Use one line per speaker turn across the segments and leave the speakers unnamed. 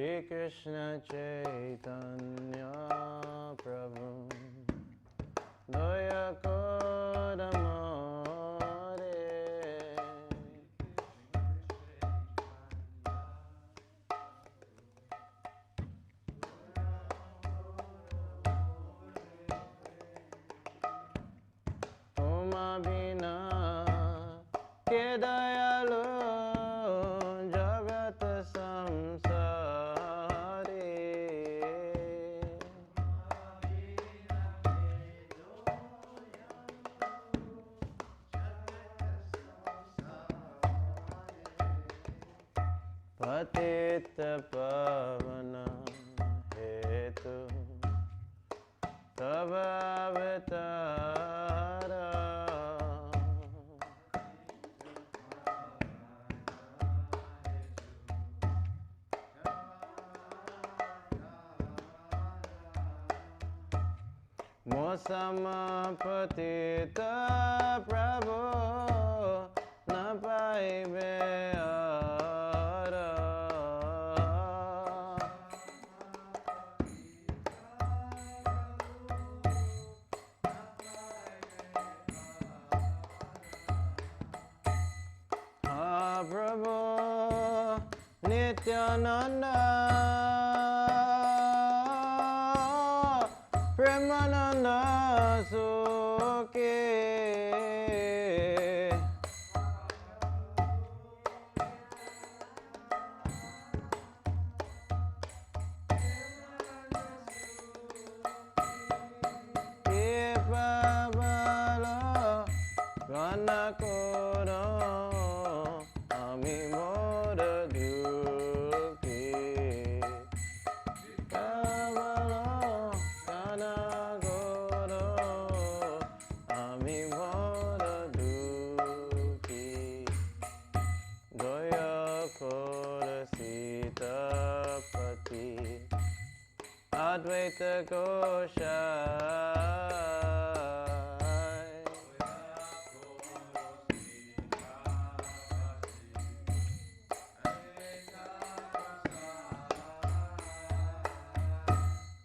Shri Krishna Chaitanya Prabhu Daya Kodamare Tuma bina ke dayalu jagat samsari Patita pavana hetu tava avatara Mosama patita Prabhu na paibe ara Ha Prabhu Nityananda Premananda Sukhi Kipabala Ganakoro Ami Mora Dukhi Kipabala Ganakoro Ami Mora Dukhi Goya Kora Sitapati Advaita Goshai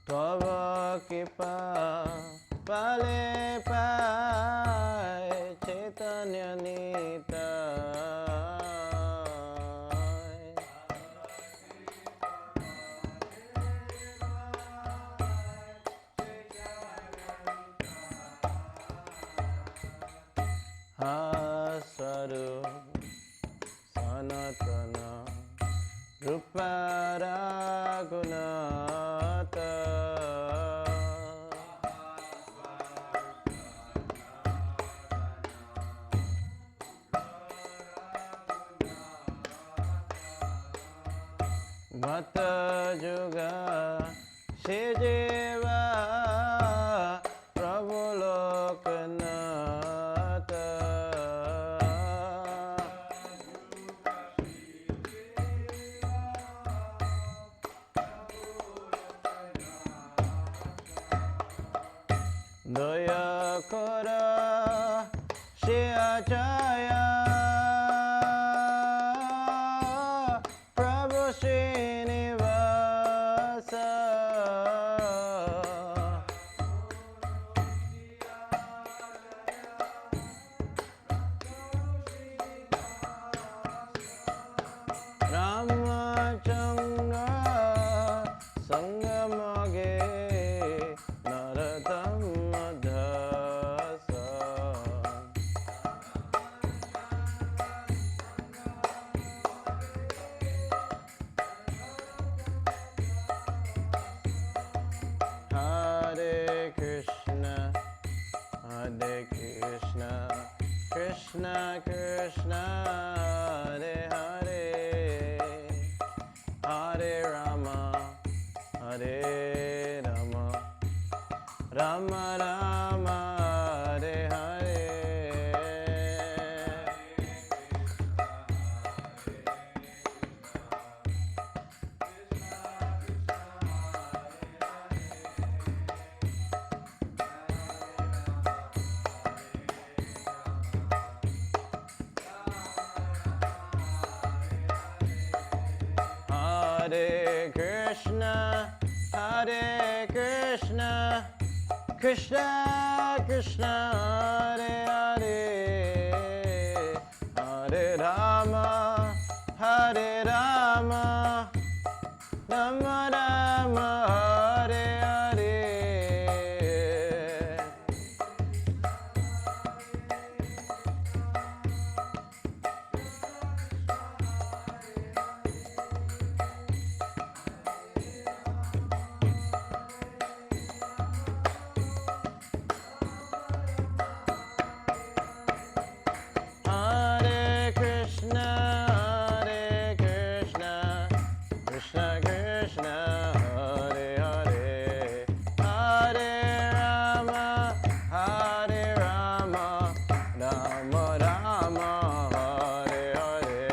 Tava Kipa Pale Pai Chaitanya Nitai Hasaru Sanatana Ruparagunata Mata Juga Shijeva Prabhu Lokanata Daya Kora Shriacharya Prabhu Srinivasa Ramachandra Sangamage Naradhamma Dasa Hare Krishna Hare Krishna Krishna Krishna Hare Hare Hare Rama Hare Rama Rama Rama Hare Hare Hare Krishna, Hare Krishna, Krishna Krishna, Hare Hare, Hare Rama, Hare Rama, Rama Rama, Hare Hare. Hare Krishna, Hare Krishna, Krishna Krishna, Hare Hare, Hare Rama, Hare Rama, Rama Rama, Hare Hare.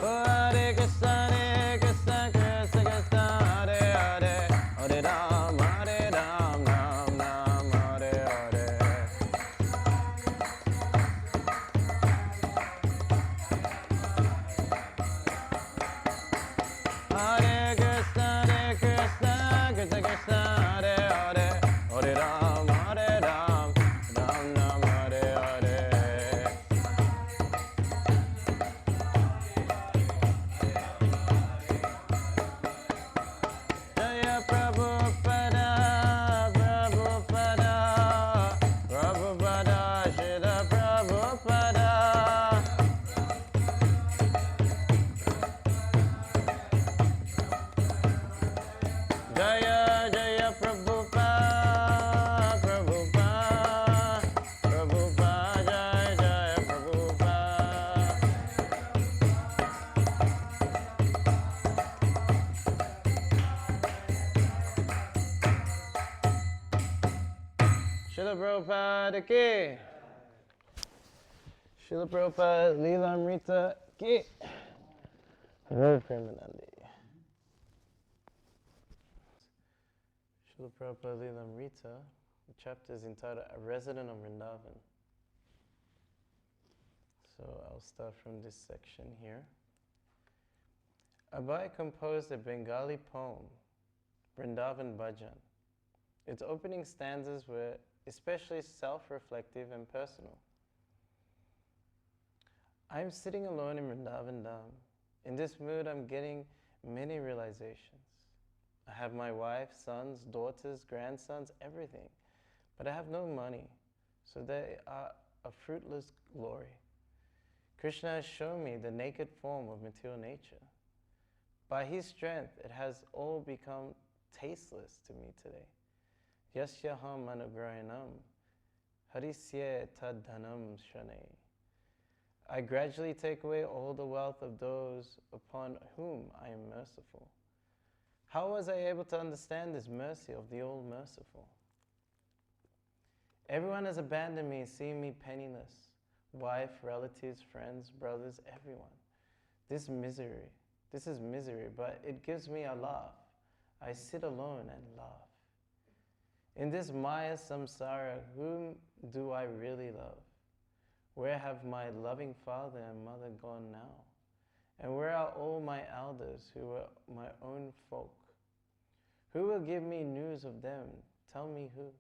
Hare Krishna, Hare Krishna, Krishna Krishna, Hare Hare, Hare Ram, Hare Ram, Ram Ram, Hare Hare. Hare Krishna, Hare Krishna, Krishna Krishna, Hare Hare, Hare Ram, Hare Ram, Ram Ram, Hare Hare. Jaya Prabhupada, Prabhupada, Prabhupada, Srila Prabhupada. Jaya Jaya Prabhupada, Prabhupada, Prabhupada, Jaya Jaya Prabhupada. Srila Prabhupada ki. Srila Prabhupada Lilamrita ki. Very Premanandi. Srila Prabhupada Lilamrita, the chapter is entitled A Resident of Vrindavan. So I'll start from this section here. Abai composed a Bengali poem, Vrindavan Bhajan. Its opening stanzas were especially self-reflective and personal. I am sitting alone in Vrindavan Dham. In this mood, I'm getting many realizations. I have my wife, sons, daughters, grandsons, everything. But I have no money, so they are a fruitless glory. Krishna has shown me the naked form of material nature. By his strength, it has all become tasteless to me today. Yasyaham anugrahanam, harisye tadhanam shane. I gradually take away all the wealth of those upon whom I am merciful. How was I able to understand this mercy of the all-merciful? Everyone has abandoned me, seeing me penniless. Wife, relatives, friends, brothers, everyone. This is misery, but it gives me a laugh. I sit alone and laugh. In this Maya samsara, whom do I really love? Where have my loving father and mother gone now? And where are all my elders who were my own folk? Who will give me news of them? Tell me who.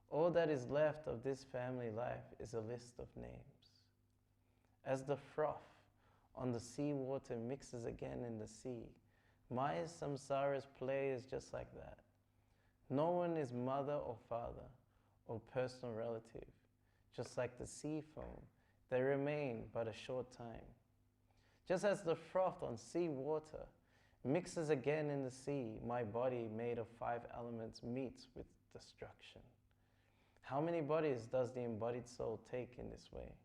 All that is left of this family life is a list of names. As the froth on the sea water mixes again in the sea, Maya samsara's play is just like that. No one is mother or father or personal relative. Just like the sea foam, they remain but a short time. Just as the froth on sea water mixes again in the sea, my body made of 5 elements meets with destruction. How many bodies does the embodied soul take in this way?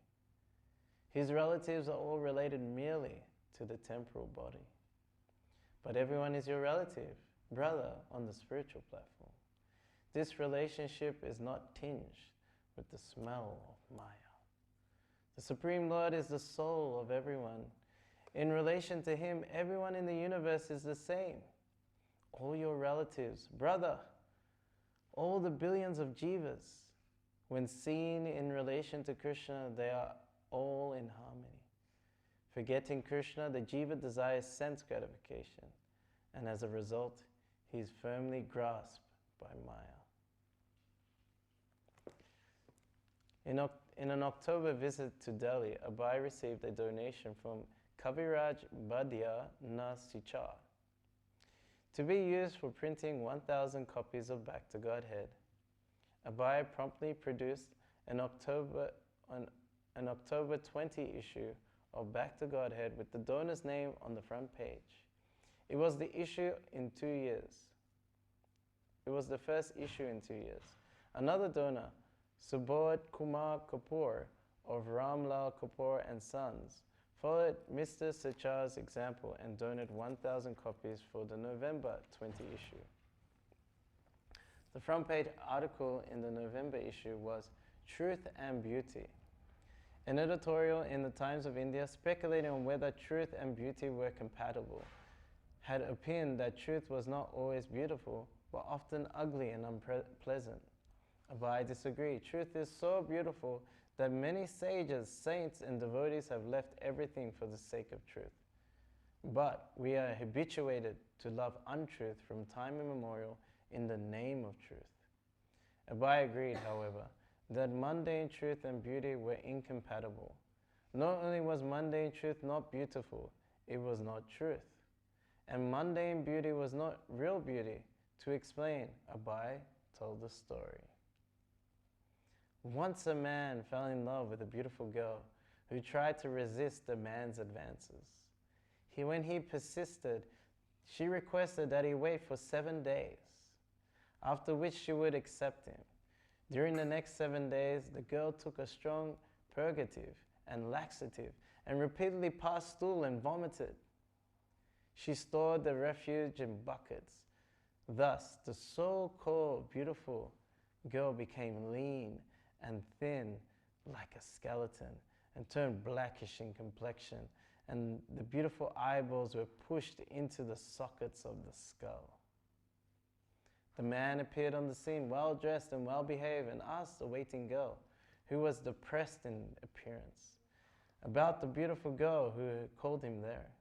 His relatives are all related merely to the temporal body. But everyone is your relative, brother on the spiritual platform. This relationship is not tinged with the smell of Maya. The Supreme Lord is the soul of everyone In relation to him, everyone in the universe is the same. All your relatives, brother, all the billions of jivas, when seen in relation to Krishna, they are all in harmony. Forgetting Krishna, the jiva desires sense gratification, and as a result, he is firmly grasped by Maya. In an October visit to Delhi, Abai received a donation from Kaviraj Badya Nasichar to be used for printing 1,000 copies of Back to Godhead. Abai promptly produced an October 20 issue of Back to Godhead with the donor's name on the front page. It was the issue in 2 years. It was the first issue in 2 years. Another donor, Subodh Kumar Kapoor of Ramlal Kapoor and Sons, followed Mr. Sachar's example and donated 1,000 copies for the November 20 issue. The front page article in the November issue was Truth and Beauty. An editorial in the Times of India speculating on whether truth and beauty were compatible had opined that truth was not always beautiful, but often ugly and unpleasant. Abai disagreed. Truth is so beautiful that many sages, saints, and devotees have left everything for the sake of truth. But we are habituated to love untruth from time immemorial in the name of truth. Abai agreed, however, that mundane truth and beauty were incompatible. Not only was mundane truth not beautiful, it was not truth. And mundane beauty was not real beauty. To explain, Abai told the story. Once a man fell in love with a beautiful girl who tried to resist the man's advances. When he persisted, she requested that he wait for 7 days, after which she would accept him. During the next 7 days, the girl took a strong purgative and laxative and repeatedly passed stool and vomited. She stored the refuge in buckets. Thus, the so-called beautiful girl became lean and thin like a skeleton and turned blackish in complexion, and the beautiful eyeballs were pushed into the sockets of the skull. The man appeared on the scene, well-dressed and well-behaved, and asked the waiting girl, who was depressed in appearance, about the beautiful girl who called him there.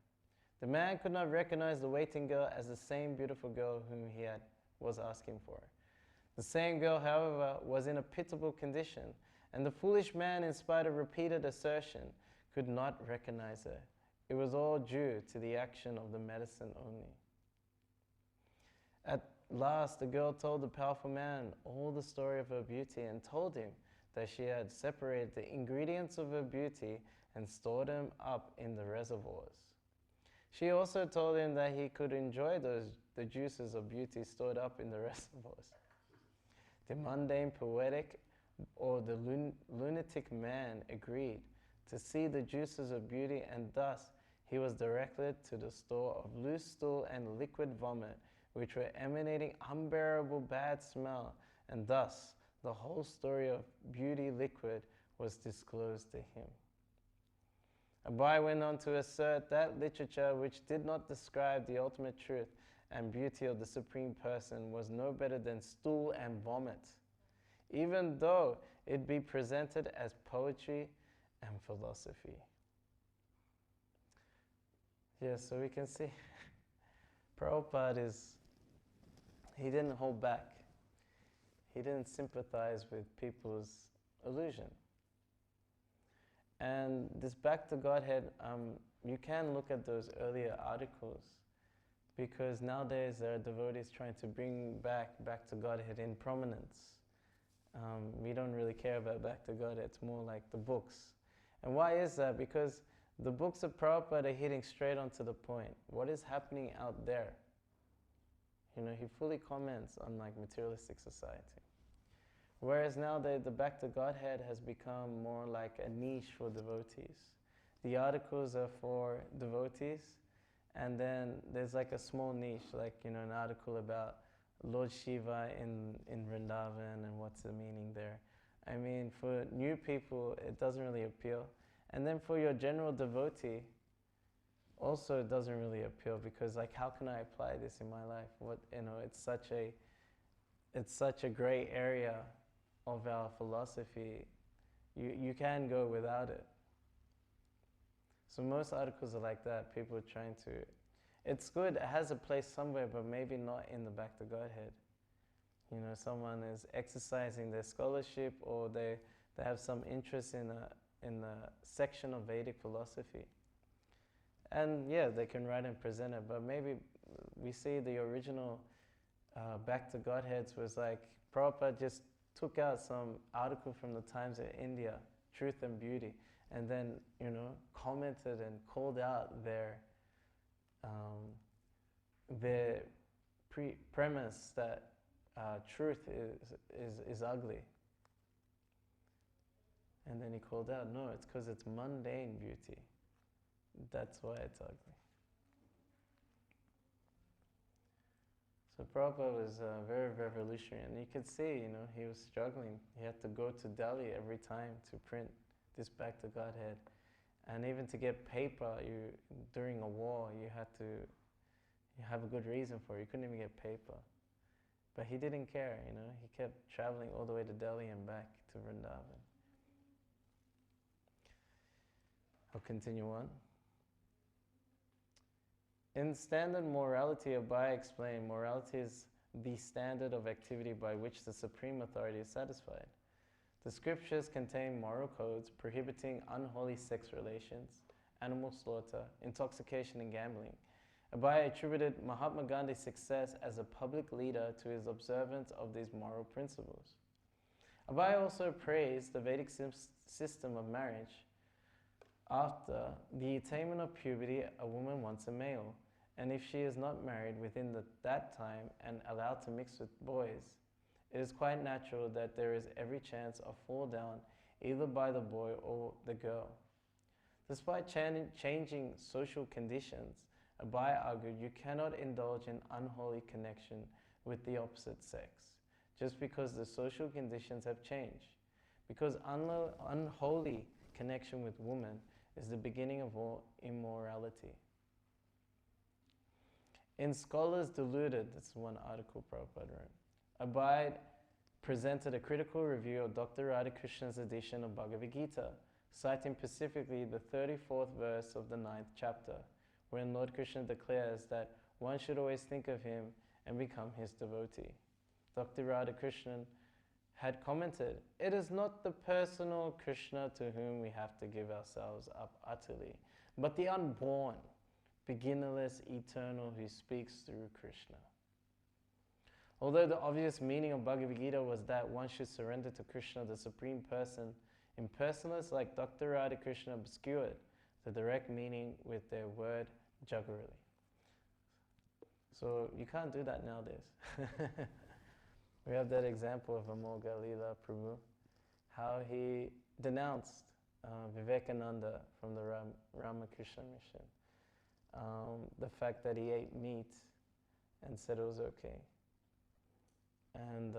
The man could not recognize the waiting girl as the same beautiful girl whom he was asking for. The same girl, however, was in a pitiable condition, and the foolish man, in spite of repeated assertion, could not recognize her. It was all due to the action of the medicine only. At last, the girl told the powerful man all the story of her beauty and told him that she had separated the ingredients of her beauty and stored them up in the reservoirs. She also told him that he could enjoy the juices of beauty stored up in the reservoirs. The mundane, poetic, or the lunatic man agreed to see the juices of beauty, and thus he was directed to the store of loose stool and liquid vomit, which were emanating unbearable bad smell, and thus the whole story of beauty liquid was disclosed to him. Abai went on to assert that literature which did not describe the ultimate truth and beauty of the Supreme Person was no better than stool and vomit, even though it be presented as poetry and philosophy. Yeah, so we can see Prabhupada he didn't hold back. He didn't sympathize with people's illusion. And this Back to Godhead, you can look at those earlier articles, because nowadays there are devotees trying to bring back to Godhead in prominence. We don't really care about Back to Godhead, it's more like the books. And why is that? Because the books of Prabhupada are hitting straight onto the point. What is happening out there? He fully comments on materialistic society. Whereas now the Back to Godhead has become more like a niche for devotees. The articles are for devotees, and then there's a small niche, an article about Lord Shiva in Vrindavan and what's the meaning there. I mean, for new people, it doesn't really appeal. And then for your general devotee, also it doesn't really appeal, because like, how can I apply this in my life? What, it's such a gray area of our philosophy. You can go without it. So most articles are like that. People are trying to. It's good. It has a place somewhere, but maybe not in the Back to Godhead. Someone is exercising their scholarship, or they have some interest in a section of Vedic philosophy. And yeah, they can write and present it, but maybe we see the original Back to Godheads was like, Prabhupada just took out some article from the Times of India, Truth and Beauty, and then, commented and called out their premise that truth is ugly. And then he called out, no, it's because it's mundane beauty. That's why it's ugly. So Prabhupada was very revolutionary, and you could see, he was struggling. He had to go to Delhi every time to print this Back to Godhead. And even to get paper, during a war, you have a good reason for it. You couldn't even get paper. But he didn't care, he kept traveling all the way to Delhi and back to Vrindavan. I'll continue on. In standard morality, Abhay explained, morality is the standard of activity by which the supreme authority is satisfied. The scriptures contain moral codes prohibiting unholy sex relations, animal slaughter, intoxication, and gambling. Abhay attributed Mahatma Gandhi's success as a public leader to his observance of these moral principles. Abhay also praised the Vedic system of marriage. After the attainment of puberty, a woman wants a male, and if she is not married within that time and allowed to mix with boys, it is quite natural that there is every chance of fall down either by the boy or the girl. Despite changing social conditions, Abhay argued you cannot indulge in unholy connection with the opposite sex just because the social conditions have changed, because unholy connection with women is the beginning of all immorality. In Scholars Deluded, that's one article Prabhupada wrote, Abhay presented a critical review of Dr. Radhakrishna's edition of Bhagavad Gita, citing specifically the 34th verse of the 9th chapter, wherein Lord Krishna declares that one should always think of him and become his devotee. Dr. Radhakrishnan had commented, "It is not the personal Krishna to whom we have to give ourselves up utterly, but the unborn, beginnerless, eternal who speaks through Krishna." Although the obvious meaning of Bhagavad Gita was that one should surrender to Krishna, the Supreme Person, impersonalists like Dr. Radhakrishna obscured the direct meaning with their word juggerally. So you can't do that nowadays. We have that example of Amoga Leela Prabhu, how he denounced Vivekananda from the Ramakrishna mission. The fact that he ate meat and said it was okay. And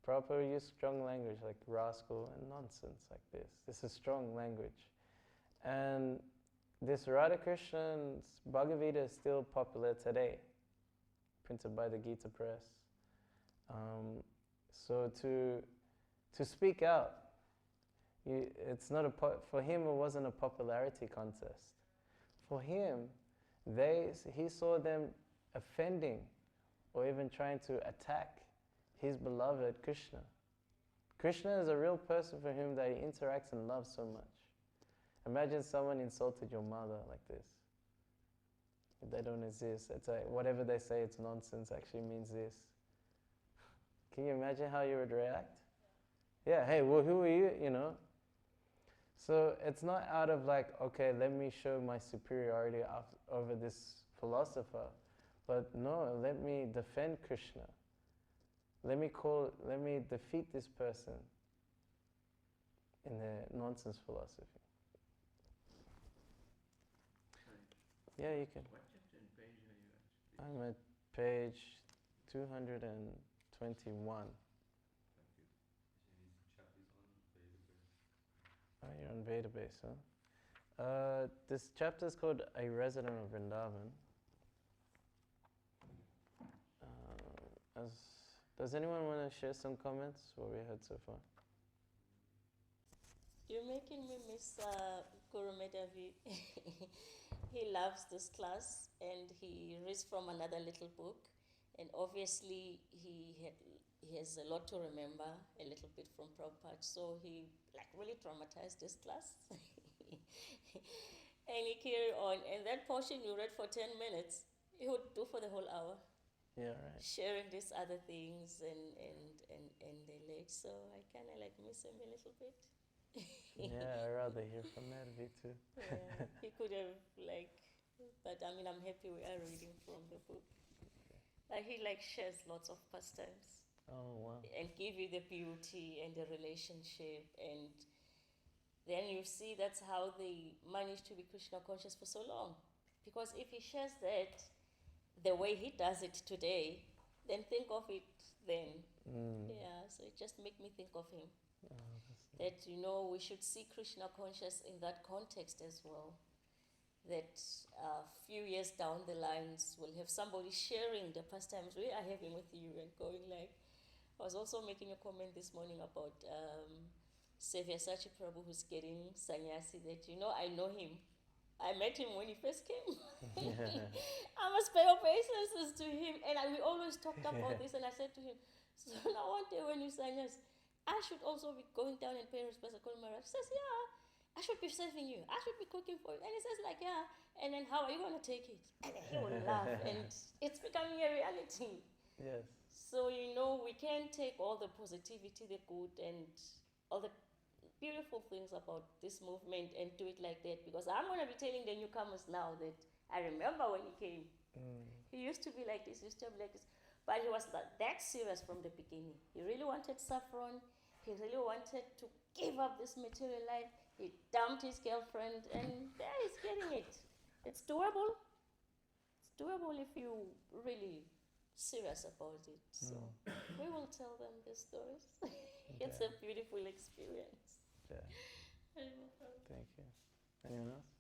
Prabhupada used strong language like rascal and nonsense like this. This is strong language. And this Radhakrishna's Bhagavad Gita is still popular today, printed by the Gita Press. So to speak out, it's not for him it wasn't a popularity contest. For him, he saw them offending or even trying to attack his beloved Krishna. Krishna is a real person for whom that he interacts and loves so much. Imagine someone insulted your mother like this. They don't exist. It's like whatever they say, it's nonsense, actually means this. Can you imagine how you would react? Yeah, hey, well, who are you, So it's not out of like, okay, let me show my superiority over this philosopher, but no, let me defend Krishna. Let me defeat this person in their nonsense philosophy. Yeah, you can.
What chapter and page are you at?
I'm at page 221. Oh, you're on database, huh? This chapter is called A Resident of Vrindavan. Does anyone want to share some comments what we heard so far?
You're making me miss Guru Medhavi. He loves this class and he reads from another little book. And obviously he has a lot to remember, a little bit from Prabhupada. So he really traumatized this class. And he carried on. And that portion you read for 10 minutes, he would do for the whole hour.
Yeah, right.
Sharing these other things and the late. So I kind of miss him a little bit.
Yeah, I'd rather hear from Medhavi too.
Yeah, he could have but I mean, I'm happy we are reading from the book. He shares lots of pastimes.
Oh, wow.
And give you the beauty and the relationship, and then you see that's how they managed to be Krishna conscious for so long. Because if he shares that the way he does it today, then think of it then. Yeah, so it just made me think of him. That, we should see Krishna conscious in that context as well. That a few years down the lines, we'll have somebody sharing the pastimes we are having with you and going I was also making a comment this morning about Sevya Sachi Prabhu, who's getting sannyasi, that, I know him. I met him when he first came. I must pay obeisances to him. And we always talked about this, and I said to him, so now one day when you sannyas, I should also be going down and paying respects to Guru Maharaj. He says, yeah, I should be serving you. I should be cooking for you. And he says yeah. And then how are you going to take it? And then he will laugh. And it's becoming a reality.
Yes.
So, we can take all the positivity, the good, and all the beautiful things about this movement and do it like that. Because I'm going to be telling the newcomers now that I remember when he came. He used to be like this, he used to be like this. But he was that serious from the beginning. He really wanted saffron. He really wanted to give up this material life. He dumped his girlfriend, and there he's getting it. It's doable. It's doable if you really serious about it. So we will tell them the stories. It's a beautiful experience.
Yeah. Thank you. Anyone else?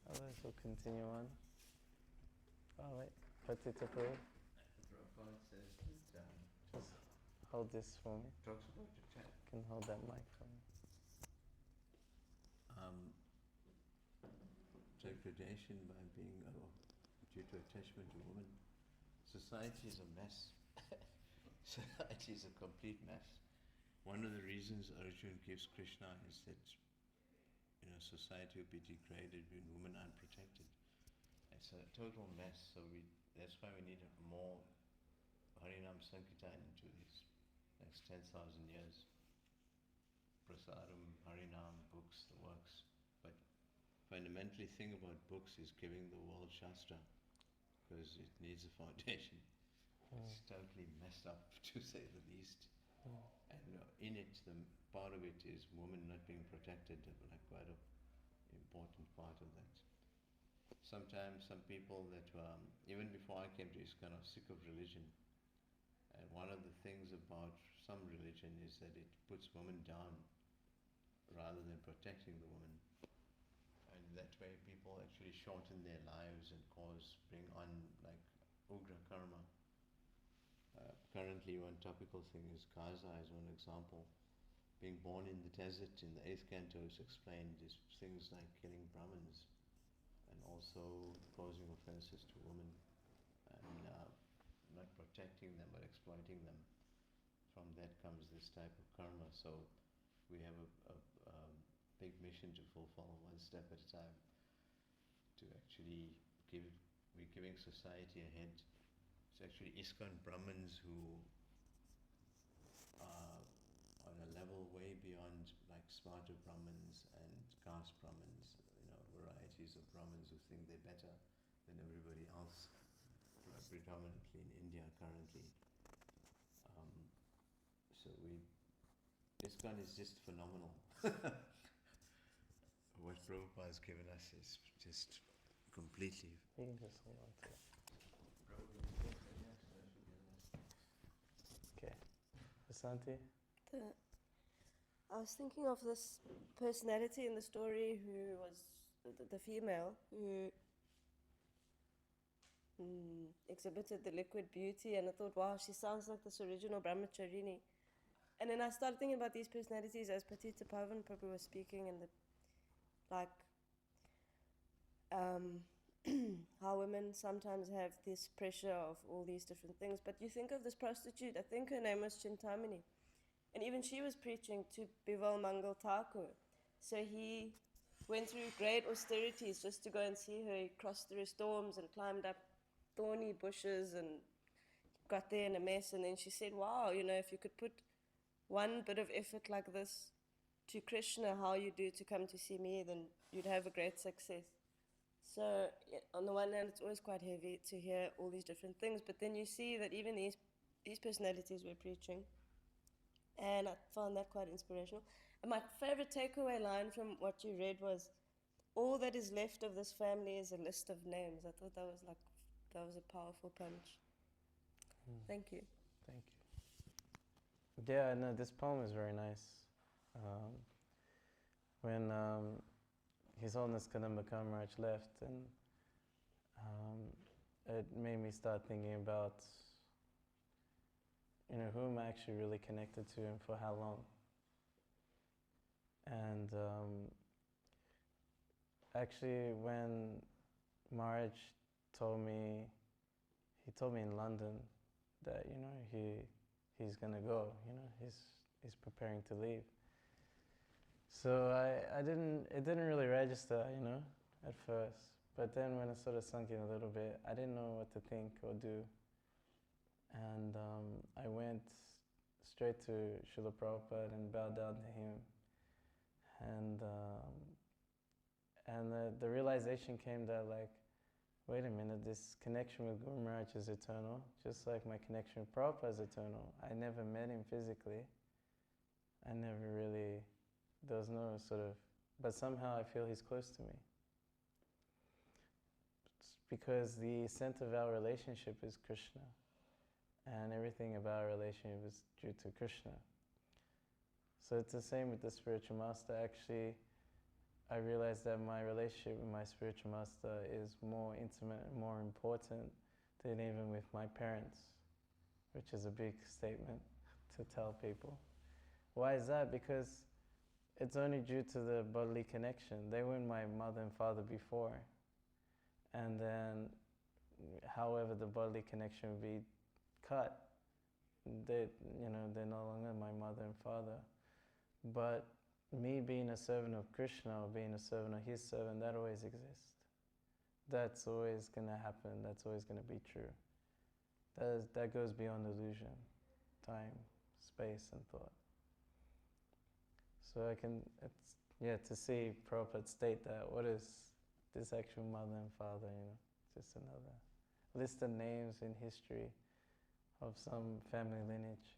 Otherwise, we'll continue on. Oh, wait. Patita Prabhu.
Prabhupada says that
Just hold this for me.
talks about the chat.
You can hold that mic for me.
Degradation by being due to attachment to women. Society is a mess. Society is a complete mess. One of the reasons Arjuna gives Krishna is that society will be degraded when women are unprotected. It's a total mess. So that's why we need more Harinam Sankirtan into these next 10,000 years. Prasadam, Harinam, books, the works. But fundamentally thing about books is giving the world Shastra, because it needs a foundation. It's totally messed up, to say the least. And in it, the part of it is women not being protected, quite an important part of that. Sometimes some people that even before I came to ISKCON, are sick of religion. And one of the things about some religion is that it puts women down rather than protecting the woman. And that way people actually shorten their lives and bring on ugra karma. Currently one topical thing is Gaza as one example. Being born in the desert in the 8th canto is explained is things like killing Brahmins and also causing offenses to women and not protecting them but exploiting them. From that comes this type of karma. So we have a big mission to fulfill, one step at a time, to actually we're giving society a hint. It's actually ISKCON Brahmins who are on a level way beyond smarter Brahmins and caste Brahmins, varieties of Brahmins who think they're better than everybody else, predominantly in India currently. So ISKCON is just phenomenal. What Prabhupada has given us is just completely.
You can just hold on to it. Okay. Vasanti?
I was thinking of this personality in the story who was the female who exhibited the liquid beauty, and I thought, wow, she sounds like this original Brahmacharini. And then I started thinking about these personalities as Patita Pavan Prabhu was speaking, and how women sometimes have this pressure of all these different things. But you think of this prostitute, I think her name was Chintamani, and even she was preaching to Bival Mangal Thakur. So he went through great austerities just to go and see her. He crossed through storms and climbed up thorny bushes and got there in a mess. And then she said, wow, if you could put one bit of effort like this to Krishna, how you do to come to see me, then you'd have a great success. So on the one hand, it's always quite heavy to hear all these different things, but then you see that even these personalities were preaching, and I found that quite inspirational. And my favorite takeaway line from what you read was, all that is left of this family is a list of names. I thought that was a powerful punch. Thank you.
Thank you. Yeah, no, this poem is very nice. When His Holiness Kadamba Kamaraj left, and it made me start thinking about, who am I actually really connected to and for how long? And actually, when Maharaj told me in London that he's gonna go, he's preparing to leave. So it didn't really register, at first. But then when it sort of sunk in a little bit, I didn't know what to think or do. And I went straight to Srila Prabhupada and bowed down to him. And the realization came that, wait a minute, this connection with Guru Maharaj is eternal, just like my connection with Prabhupada is eternal. I never met him physically. I never really, there was no sort of, but somehow I feel he's close to me. It's because the center of our relationship is Krishna, and everything about our relationship is due to Krishna. So it's the same with the spiritual master. Actually, I realized that my relationship with my spiritual master is more intimate and more important than even with my parents, which is a big statement to tell people. Why is that? Because it's only due to the bodily connection. They weren't my mother and father before. And then, however the bodily connection would be cut, they're no longer my mother and father. But me being a servant of Krishna or being a servant of his servant, that always exists. That's always going to happen. That's always going to be true. That goes beyond illusion, time, space, and thought. So to see Prabhupada state that, what is this actual mother and father, just another list of names in history of some family lineage,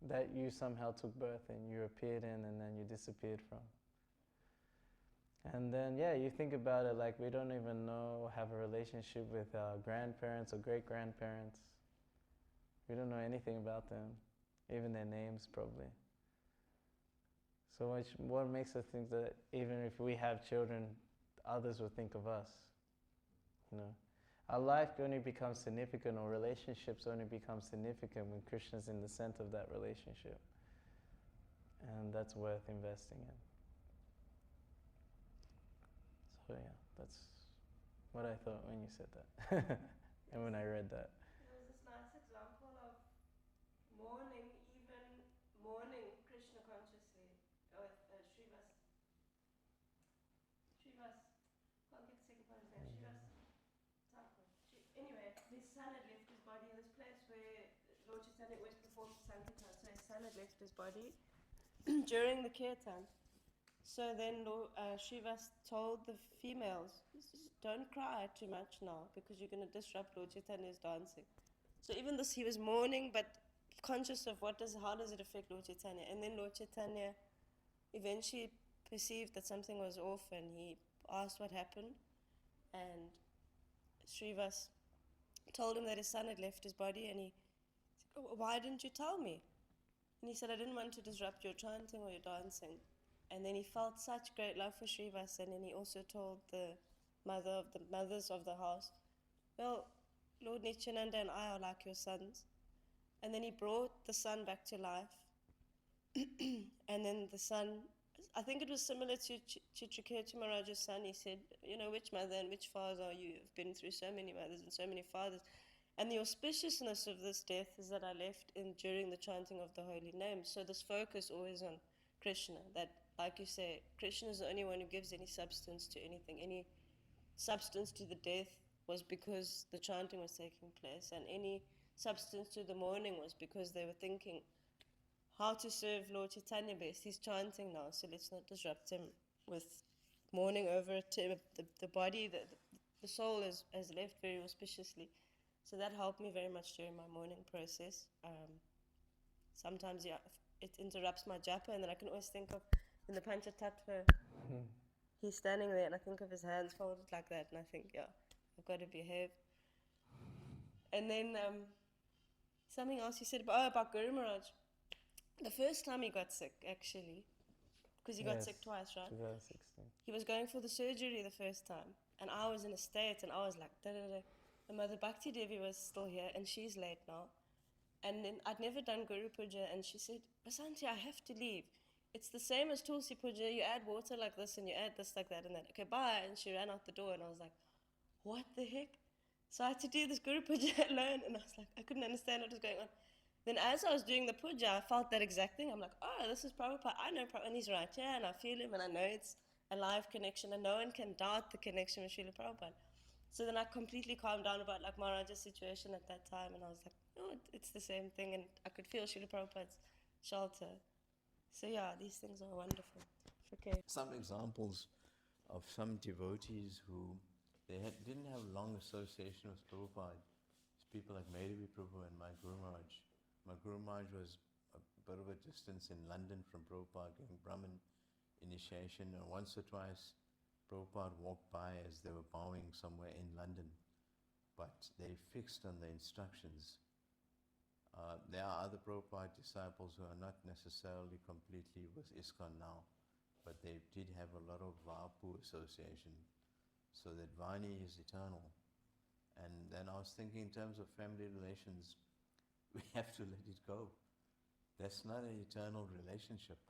that you somehow took birth in, you appeared in, and then you disappeared from. And then, you think about it, we don't even know or have a relationship with our grandparents or great-grandparents. We don't know anything about them, even their names probably. So what makes us think that even if we have children, others will think of us? Our life only becomes significant, or relationships only become significant when Krishna's in the center of that relationship. And that's worth investing in. So that's what I thought when you said that. And when I read that.
There's this nice example of mourning, even mourning Krishna consciously. Srivas, can't get the second part of his name, Srivas Thakur. Anyway, his son had left his body in this place where Lord Chaitanya always performed Sankirtan. So his son had left his body during the kirtan. So then Srivas told the females, don't cry too much now because you're going to disrupt Lord Chaitanya's dancing. So even this, he was mourning, but conscious of how does it affect Lord Chaitanya. And then Lord Chaitanya eventually perceived that something was off, and he asked what happened. And Srivas told him that his son had left his body, and he said, why didn't you tell me? And he said, I didn't want to disrupt your chanting or your dancing. And then he felt such great love for Srivas, and then he also told the mothers of the house, well, Lord Nityananda and I are like your sons. And then he brought the son back to life. And then the son, I think it was similar to Chitraketu Maharaj's son. He said, which mother and which father are you? You've been through so many mothers and so many fathers. And the auspiciousness of this death is that I left in during the chanting of the holy name. So this focus always on Krishna, that, like you say, Krishna is the only one who gives any substance to anything. Any substance to the death was because the chanting was taking place, and any substance to the mourning was because they were thinking how to serve Lord Chaitanya best. He's chanting now, so let's not disrupt him with mourning over it. The body, the soul has left very auspiciously. So that helped me very much during my mourning process. Sometimes, it interrupts my japa, and then I can always think of in the Panchatattva, he's standing there, and I think of his hands folded like that, and I think, I've got to behave. And then something else you said about Guru Maharaj. The first time he got sick, actually, because he got sick twice, right?
2016.
He was going for the surgery the first time, and I was in a state, and I was like, da-da-da. And Mother Bhakti Devi was still here, and she's late now. And then I'd never done Guru Puja, and she said, Basanti, I have to leave. It's the same as Tulsi Puja. You add water like this, and you add this like that, and then, okay, bye. And she ran out the door, and I was like, what the heck? So I had to do this Guru Puja alone, and I was like, I couldn't understand what was going on. Then as I was doing the puja, I felt that exact thing. I'm like, oh, this is Prabhupada. I know Prabhupada, and he's right here, and I feel him, and I know it's a live connection, and no one can doubt the connection with Srila Prabhupada. So then I completely calmed down about like Maharaj's situation at that time, and I was like, oh, it's the same thing, and I could feel Srila Prabhupada's shelter. So yeah, these things are wonderful. Okay.
Some examples of some devotees who didn't have long association with Prabhupada. It's people like Maydevi Prabhu and my Guru Maharaj. My Guru Maharaj was a bit of a distance in London from Prabhupada giving Brahmin initiation, and once or twice Prabhupada walked by as they were bowing somewhere in London, but they fixed on the instructions. There are other Prabhupada disciples who are not necessarily completely with ISKCON now, but they did have a lot of Vapu association, so that Vani is eternal. And then I was thinking in terms of family relations, we have to let it go. That's not an eternal relationship.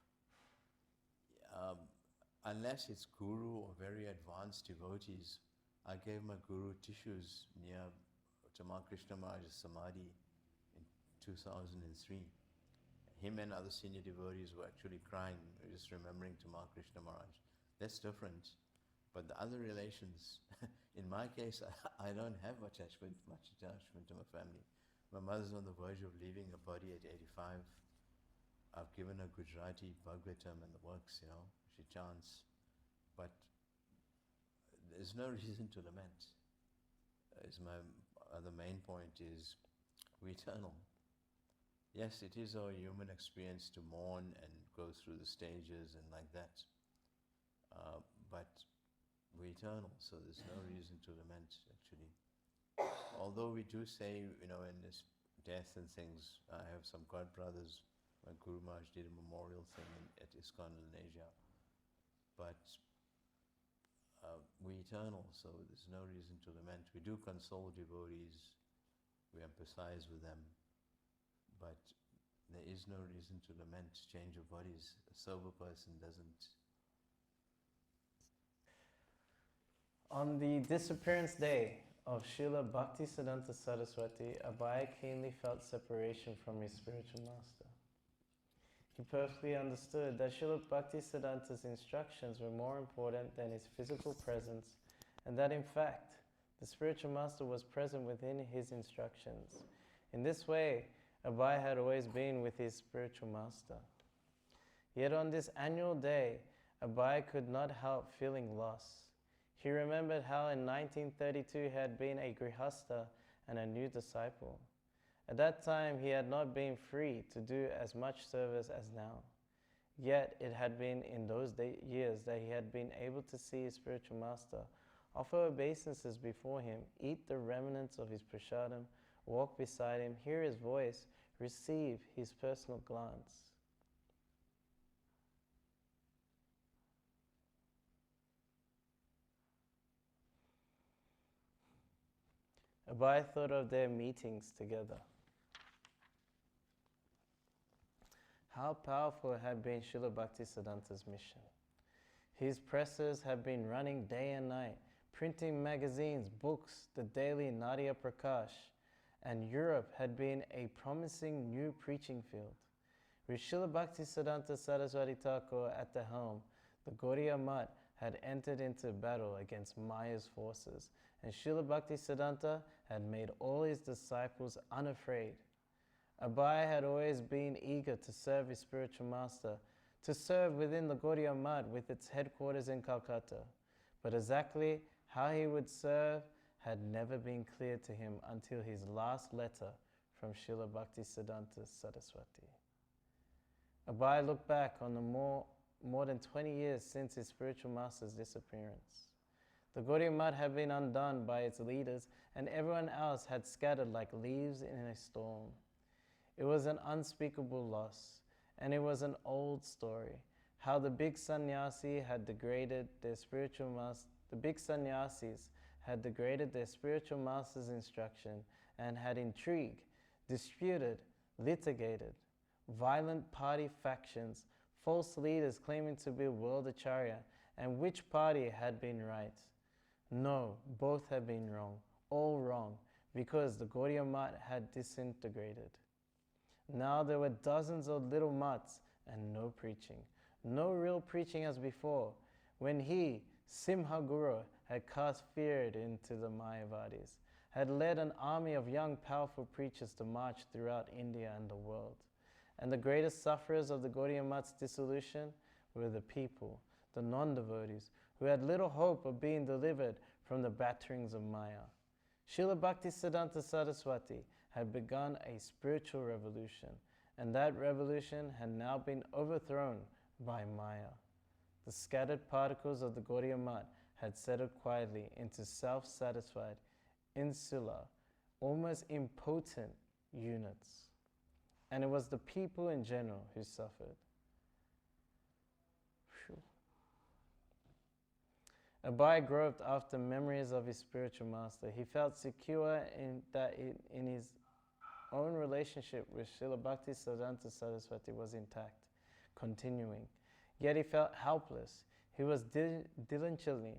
Unless it's guru or very advanced devotees. I gave my guru tissues near Tamal Krishna Maharaj's Samadhi in 2003. Him and other senior devotees were actually crying, just remembering Tamal Krishna Maharaj. That's different. But the other relations, in my case, I don't have much attachment to my family. My mother's on the verge of leaving her body at 85. I've given her Gujarati Bhagavatam and the works, she chants. But there's no reason to lament. My other main point is we're eternal. Yes, it is our human experience to mourn and go through the stages and like that. But we're eternal, so there's no reason to lament, actually. Although we do say, in this death and things, I have some god brothers. My Guru Maharaj did a memorial thing at ISKCON in Asia. But we're eternal, so there's no reason to lament. We do console devotees, we empathize with them, but there is no reason to lament change of bodies. A sober person doesn't.
On the disappearance day of Srila Bhaktisiddhanta Saraswati, Abhay keenly felt separation from his spiritual master. He perfectly understood that Srila Bhaktisiddhanta's instructions were more important than his physical presence, and that in fact, the spiritual master was present within his instructions. In this way, Abhay had always been with his spiritual master. Yet on this annual day, Abhay could not help feeling loss. He remembered how in 1932 he had been a grihastha and a new disciple. At that time, he had not been free to do as much service as now. Yet it had been in those years that he had been able to see his spiritual master, offer obeisances before him, eat the remnants of his prasadam, walk beside him, hear his voice, receive his personal glance. Abai thought of their meetings together. How powerful had been Srila Bhaktisiddhanta's mission. His presses had been running day and night, printing magazines, books, the daily Nadia Prakash, and Europe had been a promising new preaching field. With Srila Bhaktisiddhanta Saraswati Thakur at the helm, the Gaudiya Math had entered into battle against Maya's forces, and Srila Bhaktisiddhanta had made all his disciples unafraid. Abai had always been eager to serve his spiritual master, to serve within the Gaudiya Math with its headquarters in Calcutta. But exactly how he would serve had never been clear to him until his last letter from Srila Bhaktisiddhanta Saraswati. Abai looked back on the more than 20 years since his spiritual master's disappearance. The Gaudiya Math had been undone by its leaders, and everyone else had scattered like leaves in a storm. It was an unspeakable loss, and it was an old story, how the big sannyasis had degraded their spiritual master's instruction and had intrigued, disputed, litigated, violent party factions, false leaders claiming to be world acharya, and which party had been right. No, both had been wrong, all wrong, because the Gaudiya Math had disintegrated. Now there were dozens of little mats and no preaching. No real preaching as before, when he, Simha Guru, had cast fear into the Mayavadis, had led an army of young powerful preachers to march throughout India and the world. And the greatest sufferers of the Gaudiya Math's dissolution were the people, the non-devotees, who had little hope of being delivered from the batterings of Maya. Srila Bhaktisiddhanta Saraswati had begun a spiritual revolution, and that revolution had now been overthrown by Maya. The scattered particles of the Gaudiya Math had settled quietly into self-satisfied, insular, almost impotent units. And it was the people in general who suffered. Phew. Abai groped after memories of his spiritual master. He felt secure in his own relationship with Srila Bhaktisiddhanta Saraswati was intact, continuing. Yet he felt helpless. He was diligently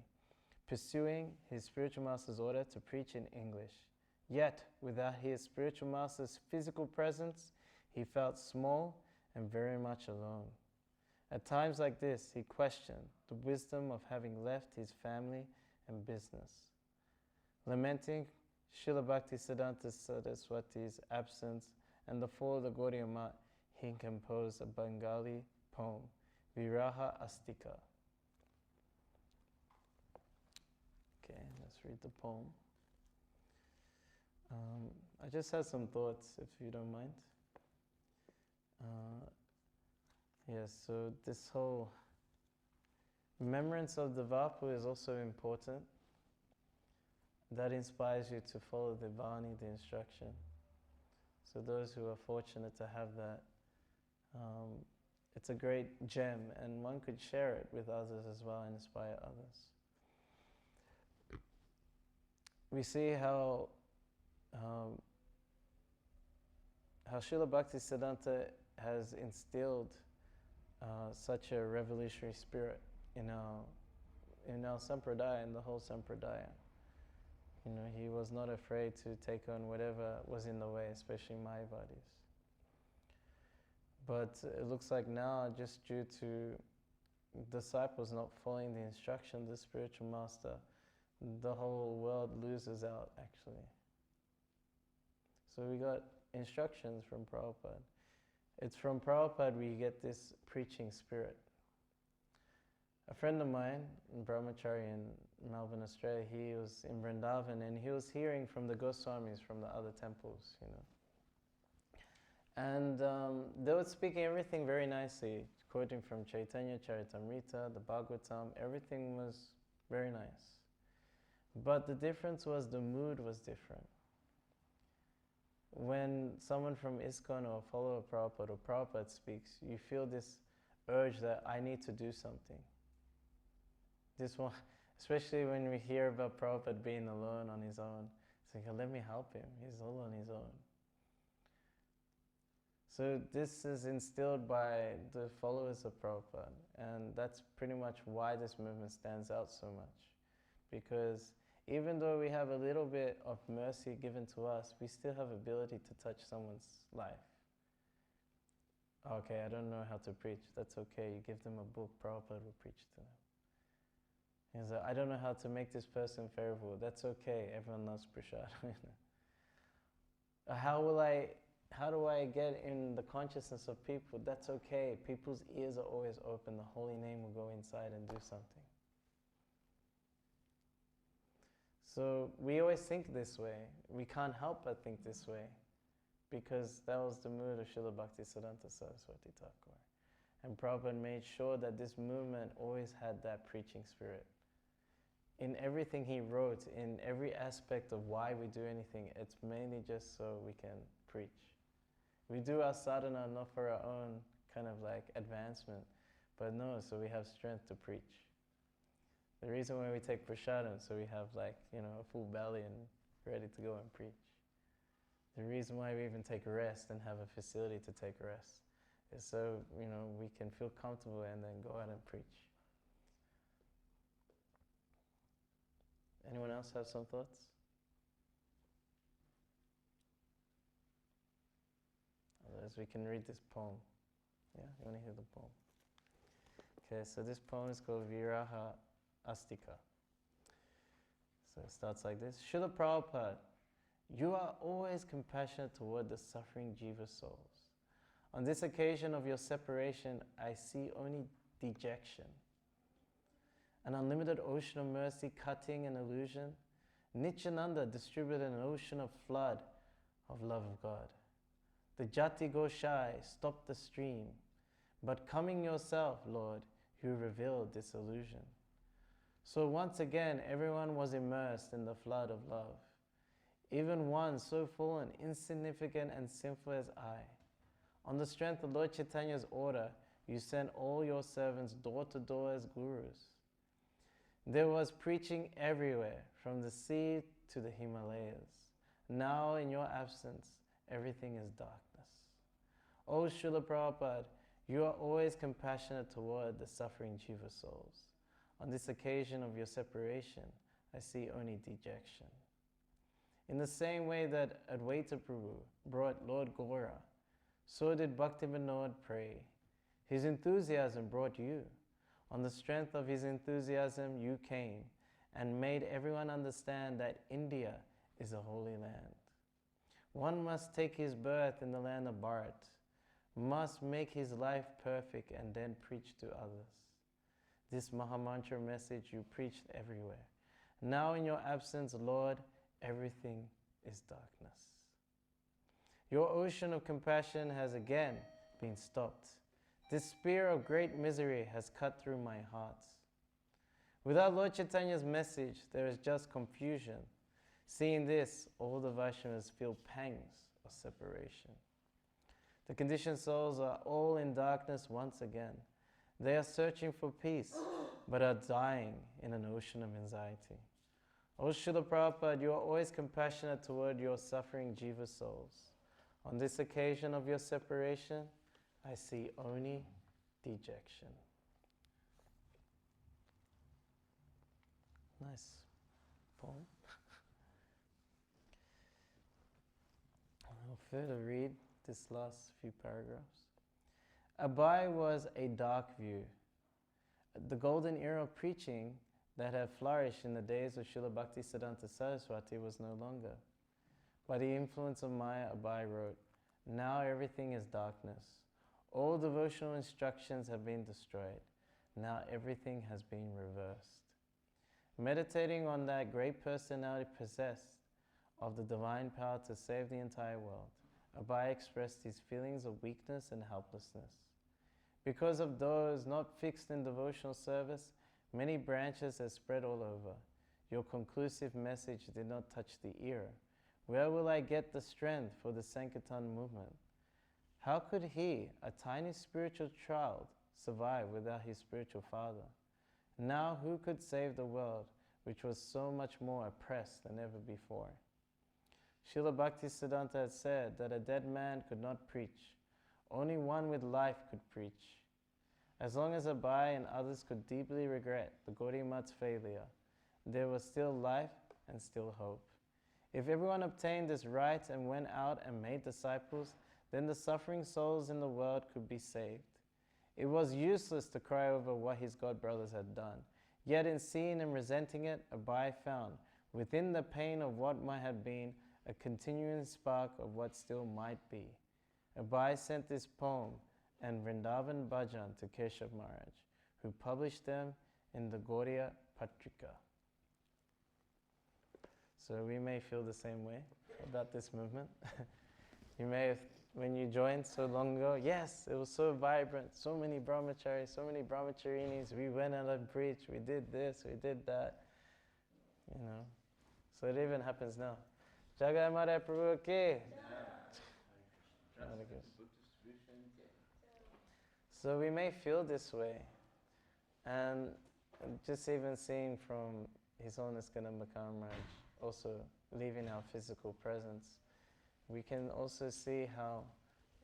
pursuing his spiritual master's order to preach in English. Yet, without his spiritual master's physical presence, he felt small and very much alone. At times like this, he questioned the wisdom of having left his family and business. Lamenting Srila Bhaktisiddhanta Saraswati's absence and the fall of the Gaudiya Math, he composed a Bengali poem, Viraha Astika. Okay, let's read the poem. I just had some thoughts, if you don't mind. Yes, so this whole remembrance of the Vapu is also important. That inspires you to follow the Vani, the instruction. So those who are fortunate to have that, it's a great gem, and one could share it with others as well and inspire others. We see how Srila Bhaktisiddhanta has instilled such a revolutionary spirit in our sampradaya, in the whole sampradaya. You know, he was not afraid to take on whatever was in the way, especially Mayavadis. But it looks like now, just due to disciples not following the instruction of the spiritual master, the whole world loses out, actually. So we got instructions from Prabhupada. It's from Prabhupada we get this preaching spirit. A friend of mine, Brahmachari in Melbourne, Australia, he was in Vrindavan and he was hearing from the Goswamis from the other temples, you know. And they were speaking everything very nicely, quoting from Chaitanya Charitamrita, the Bhagavatam, everything was very nice. But the difference was the mood was different. when someone from ISKCON or a follower of Prabhupada or Prabhupada speaks, you feel this urge that I need to do something. This one, especially when we hear about Prabhupada being alone on his own, it's like, let me help him. He's all on his own. So this is instilled by the followers of Prabhupada, and that's pretty much why this movement stands out so much. Because even though we have a little bit of mercy given to us, we still have ability to touch someone's life. Okay, I don't know how to preach. That's okay. You give them a book, Prabhupada will preach to them. He's like, I don't know how to make this person favorable. That's okay. Everyone loves prasad. How do I get in the consciousness of people? That's okay. People's ears are always open. The holy name will go inside and do something. So we always think this way. We can't help but think this way, because that was the mood of Srila Bhaktisiddhanta Saraswati Thakur. And Prabhupada made sure that this movement always had that preaching spirit. In everything he wrote, in every aspect of why we do anything, it's mainly just so we can preach. We do our sadhana not for our own kind of like advancement, but no, so we have strength to preach. The reason why we take prasadam, so we have like, a full belly and ready to go and preach. The reason why we even take rest and have a facility to take rest is so, we can feel comfortable and then go out and preach. Anyone else have some thoughts? Otherwise we can read this poem. Yeah, you want to hear the poem? Okay, so this poem is called Viraha Astika. So it starts like this. Srila Prabhupada, you are always compassionate toward the suffering jiva souls. On this occasion of your separation, I see only dejection. An unlimited ocean of mercy cutting an illusion. Nityananda distributed an ocean of flood of love of God. The Jati Goshai stopped the stream, but coming yourself, Lord, you revealed this illusion. So once again, everyone was immersed in the flood of love. Even one so full and insignificant and sinful as I. On the strength of Lord Chaitanya's order, you sent all your servants door to door as gurus. There was preaching everywhere, from the sea to the Himalayas. Now, in your absence, everything is darkness. O Srila Prabhupada, you are always compassionate toward the suffering jiva souls. On this occasion of your separation, I see only dejection. In the same way that Advaita Prabhu brought Lord Gora, so did Bhakti Vinod pray. His enthusiasm brought you. On the strength of his enthusiasm, you came and made everyone understand that India is a holy land. One must take his birth in the land of Bharat, must make his life perfect and then preach to others. This Mahamantra message you preached everywhere. Now in your absence, Lord, everything is darkness. Your ocean of compassion has again been stopped. This spear of great misery has cut through my heart. Without Lord Chaitanya's message, there is just confusion. Seeing this, all the Vaishnavas feel pangs of separation. The conditioned souls are all in darkness once again. They are searching for peace, but are dying in an ocean of anxiety. O Srila Prabhupada, you are always compassionate toward your suffering jiva souls. On this occasion of your separation, I see only dejection. Nice poem. I'll further read this last few paragraphs. Abai was a dark view. The golden era of preaching that had flourished in the days of Srila Bhaktisiddhanta Saraswati was no longer. By the influence of Maya, Abai wrote, now everything is darkness. All devotional instructions have been destroyed. Now everything has been reversed. Meditating on that great personality possessed of the divine power to save the entire world, Abai expressed his feelings of weakness and helplessness. Because of those not fixed in devotional service, many branches have spread all over. Your conclusive message did not touch the ear. Where will I get the strength for the Sankirtan movement? How could he, a tiny spiritual child, survive without his spiritual father? Now who could save the world, which was so much more oppressed than ever before? Srila Bhaktisiddhanta had said that a dead man could not preach. Only one with life could preach. As long as Abai and others could deeply regret the Gaudiya Math's failure, there was still life and still hope. If everyone obtained this right and went out and made disciples, then the suffering souls in the world could be saved. It was useless to cry over what his god brothers had done. Yet in seeing and resenting it, Abai found, within the pain of what might have been, a continuing spark of what still might be. Abai sent this poem and Vrindavan Bhajan to Keshav Maharaj, who published them in the Gaudiya Patrika. So we may feel the same way about this movement. You may have, when you joined so long ago, yes, it was so vibrant, so many brahmacharis, so many brahmacharinis, we went out and preached, we did this, we did that, you know. So it even happens now. Jagai Mara Prabhu ki. So we may feel this way, and just even seeing from His Holiness Kadamba Maharaj also leaving our physical presence, we can also see how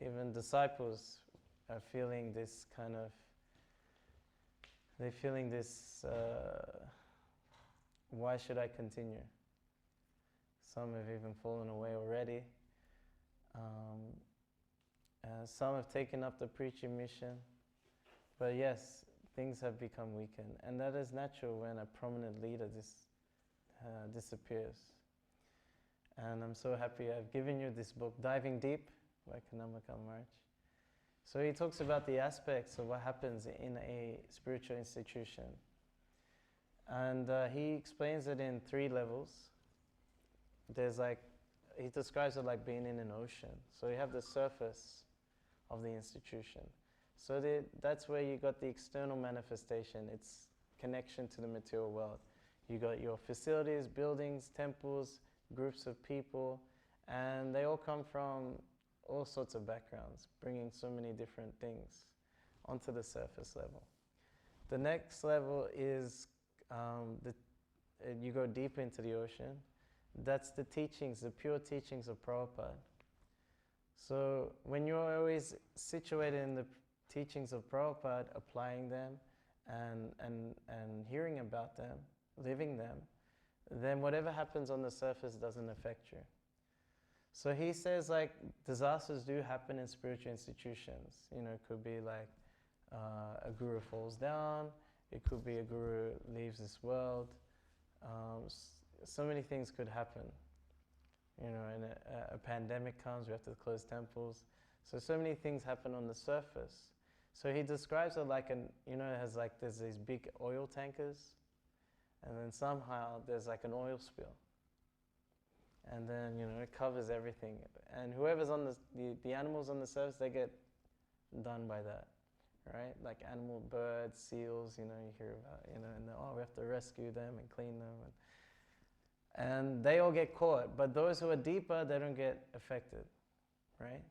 even disciples are feeling this kind of, they're feeling this, why should I continue? Some have even fallen away already. Some have taken up the preaching mission. But yes, things have become weakened. And that is natural when a prominent leader disappears. And I'm so happy I've given you this book, Diving Deep, by Kanamaka Maharaj. So he talks about the aspects of what happens in a spiritual institution. And he explains it in 3 levels. There's he describes it like being in an ocean. So you have the surface of the institution. So that's where you got the external manifestation, its connection to the material world. You got your facilities, buildings, temples, groups of people, and they all come from all sorts of backgrounds, bringing so many different things onto the surface level. The next level is you go deep into the ocean. That's the teachings, the pure teachings of Prabhupada. So when you're always situated in the teachings of Prabhupada, applying them and hearing about them, living them, then whatever happens on the surface doesn't affect you. So he says disasters do happen in spiritual institutions. You know, it could be a guru falls down, it could be a guru leaves this world. So many things could happen. You know, and a pandemic comes, we have to close temples. So many things happen on the surface. So he describes it it has there's these big oil tankers, and then somehow there's an oil spill. And then, it covers everything. And whoever's on the animals on the surface, they get done by that, right? Like birds, seals, you hear about, and we have to rescue them and clean them. And they all get caught, but those who are deeper, they don't get affected, right?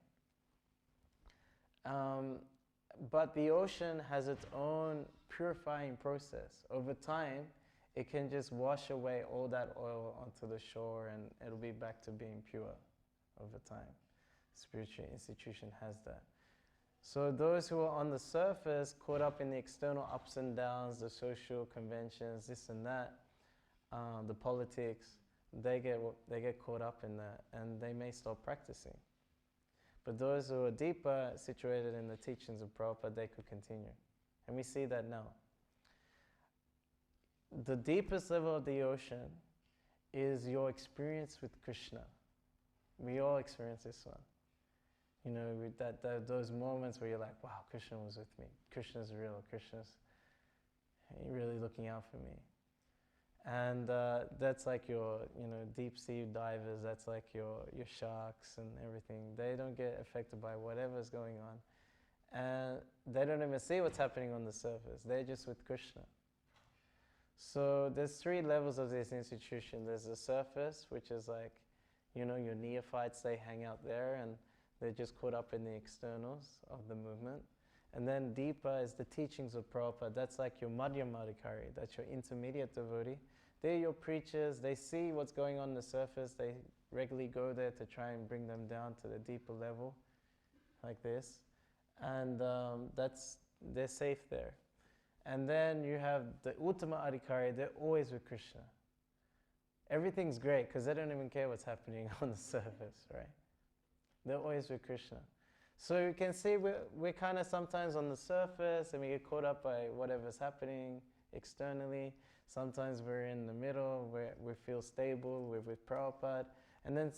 But the ocean has its own purifying process. Over time, it can just wash away all that oil onto the shore, and it'll be back to being pure over time. Spiritual institution has that. So those who are on the surface, caught up in the external ups and downs, the social conventions, this and that, the politics, they get caught up in that, and they may stop practicing. But those who are deeper, situated in the teachings of Prabhupada, they could continue. And we see that now. The deepest level of the ocean is your experience with Krishna. We all experience this one. With those moments where you're like, wow, Krishna was with me. Krishna's real. Krishna's really looking out for me. And that's your, deep sea divers, that's your sharks and everything. They don't get affected by whatever's going on. And they don't even see what's happening on the surface. They're just with Krishna. So there's 3 levels of this institution. There's the surface, which is You know, your neophytes, they hang out there and they're just caught up in the externals of the movement. And then deeper is the teachings of Prabhupada. That's like your Madhyamadikari, that's your intermediate devotee. They're your preachers, they see what's going on the surface, they regularly go there to try and bring them down to the deeper level, like this. And they're safe there. And then you have the Uttama Adhikari, they're always with Krishna. Everything's great because they don't even care what's happening on the surface, right? They're always with Krishna. So you can see we're kind of sometimes on the surface and we get caught up by whatever's happening externally. Sometimes we're in the middle, we feel stable, we're with Prabhupada. And then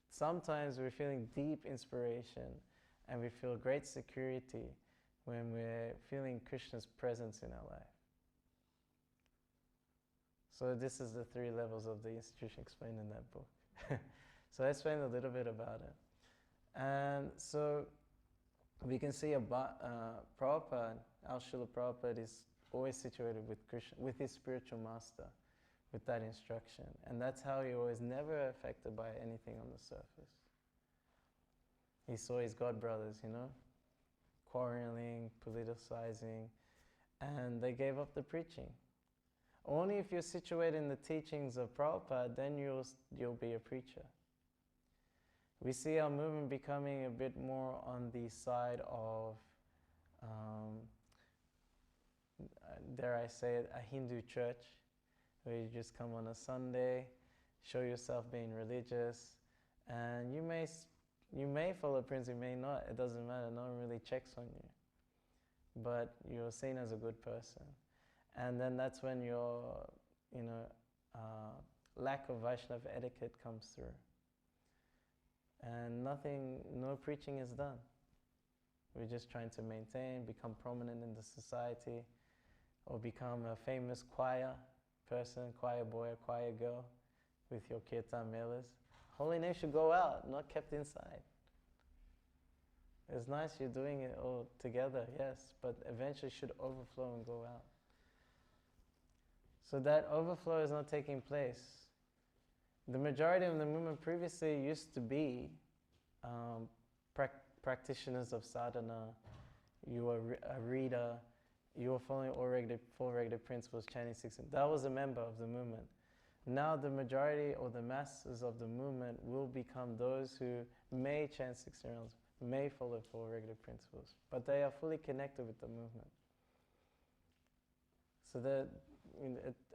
sometimes we're feeling deep inspiration and we feel great security when we're feeling Krishna's presence in our life. So this is the 3 levels of the institution explained in that book. So I explained a little bit about it. And so we can see Prabhupada, our Srila Prabhupada is always situated with Krishna, with his spiritual master, with that instruction. And that's how he was never affected by anything on the surface. He saw his god brothers, you know, quarreling, politicizing, and they gave up the preaching. Only if you're situated in the teachings of Prabhupada, then you'll be a preacher. We see our movement becoming a bit more on the side of, dare I say it, a Hindu church, where you just come on a Sunday, show yourself being religious, and you may follow Prince, you may not, it doesn't matter, no one really checks on you. But you're seen as a good person. And then that's when your, lack of Vaishnava etiquette comes through. And no preaching is done. We're just trying to maintain, become prominent in the society, or become a famous choir person, choir boy or choir girl with your kirtan melas. Holiness should go out, not kept inside. It's nice you're doing it all together, yes, but eventually should overflow and go out. So that overflow is not taking place. The majority of the movement previously used to be practitioners of sadhana, you were a reader, you were following all 4 regular principles, chanting 16. That was a member of the movement. Now the majority or the masses of the movement will become those who may chant 16 rounds, may follow 4 regular principles, but they are fully connected with the movement. So that,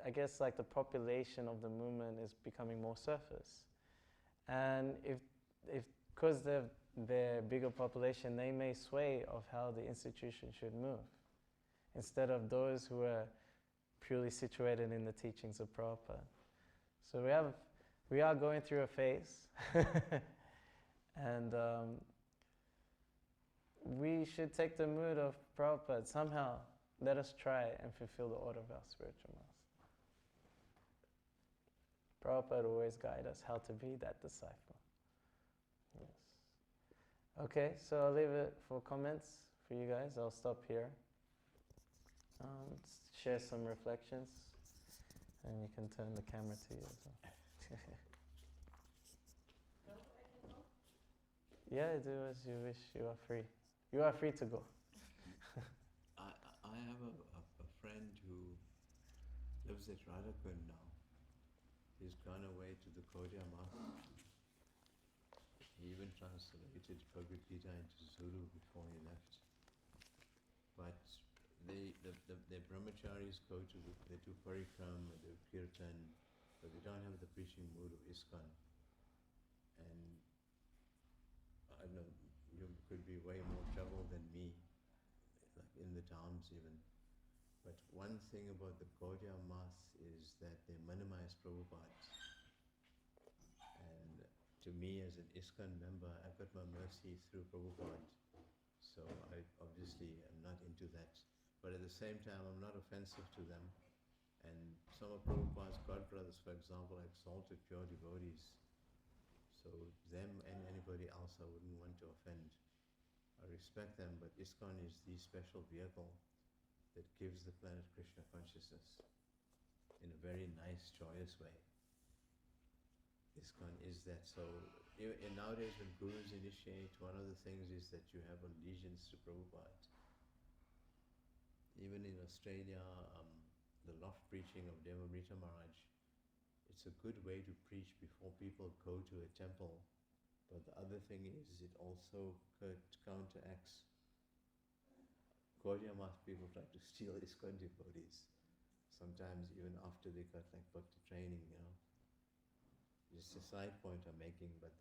I guess, like the population of the movement is becoming more surface. And if because they're bigger population, they may sway of how the institution should move, instead of those who are purely situated in the teachings of Prabhupada. So we are going through a phase, and we should take the mood of Prabhupada. Somehow, let us try and fulfill the order of our spiritual master. Prabhupada always guide us how to be that disciple. Yes. Okay, so I'll leave it for comments for you guys. I'll stop here. Share some reflections, and you can turn the camera to you as well. Yeah, do as you wish. You are free. You are free to go.
I have a friend who lives at Radhakund now. He's gone away to the Kodia Math. He even translated Bhagavad Gita into Zulu before he left. But the brahmacharis they do parikram, they do kirtan, but they don't have the preaching mood of ISKCON. And I know you could be way more trouble than me, like in the towns even. But one thing about the Gaudiya Math is that they minimize Prabhupada. And to me as an ISKCON member, I've got my mercy through Prabhupada. So I obviously am not into that. But at the same time, I'm not offensive to them. And some of Prabhupada's godbrothers, for example, are exalted pure devotees. So them and anybody else I wouldn't want to offend. I respect them, but ISKCON is the special vehicle that gives the planet Krishna consciousness in a very nice, joyous way. ISKCON is that. So and nowadays when gurus initiate, one of the things is that you have allegiance to Prabhupada. Even in Australia, the loft preaching of Lilamrita Maharaj, it's a good way to preach before people go to a temple. But the other thing is, it also counteracts Gaudiya Math people try to steal ISKCON devotees. Sometimes even after they got like bhakti training, Just a side point I'm making, but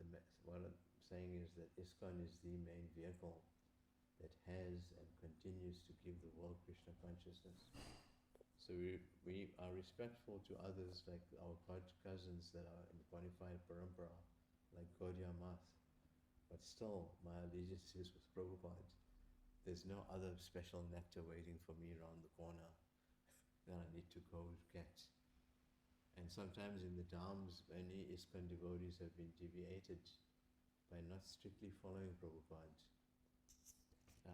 what I'm saying is that ISKCON is the main vehicle that has and continues to give the world Krishna consciousness. So we are respectful to others, like our cousins that are in qualified parampara, like Gaudiya Math. But still, my allegiance is with Prabhupada. There's no other special nectar waiting for me around the corner that I need to go get. And sometimes in the dhams, many ISKCON devotees have been deviated by not strictly following Prabhupada.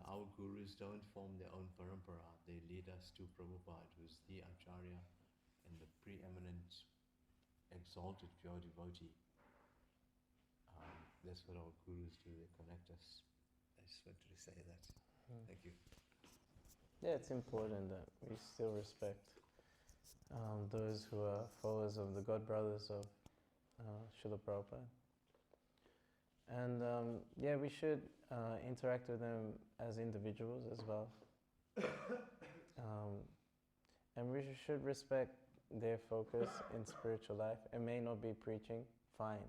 Our gurus don't form their own parampara. They lead us to Prabhupada, who's the Acharya and the preeminent, exalted pure devotee. That's what our gurus do, they connect us. I just wanted to say that. Thank you.
Yeah, it's important that we still respect those who are followers of the God Brothers of Srila Prabhupada. And we should interact with them as individuals as well. And we should respect their focus in spiritual life. It may not be preaching, fine.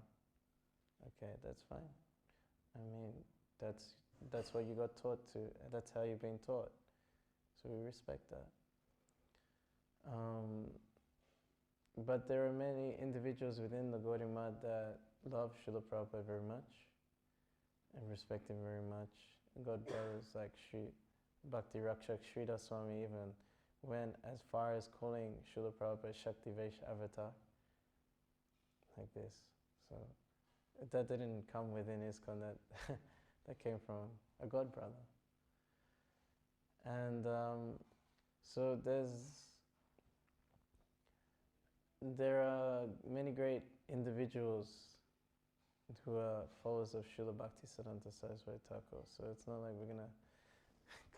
Okay, that's fine. I mean, that's what you got taught to. That's how you've been taught. So we respect that. But there are many individuals within the Gaudiya Math that love Srila Prabhupada very much and respect him very much. God brothers like Sri Bhakti Rakshak Sridhar Swami even went as far as calling Srila Prabhupada Shakti Vesh Avatar. Like this. So that didn't come within ISKCON, that came from a God brother. And so there are many great individuals who are followers of Srila Bhaktisiddhanta Saraswati Thakur. So it's not like we're going to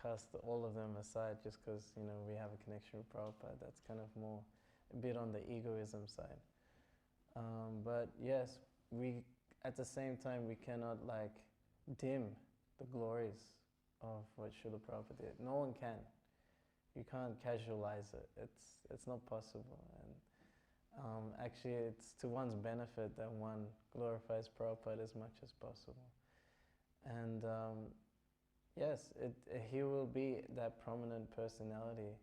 cast all of them aside just because, we have a connection with Prabhupada. That's kind of more a bit on the egoism side. But yes, at the same time, we cannot dim the glories of what Srila Prabhupada did. No one can. You can't casualize it. It's not possible. And actually, it's to one's benefit that one glorifies Prabhupada as much as possible. And yes, he will be that prominent personality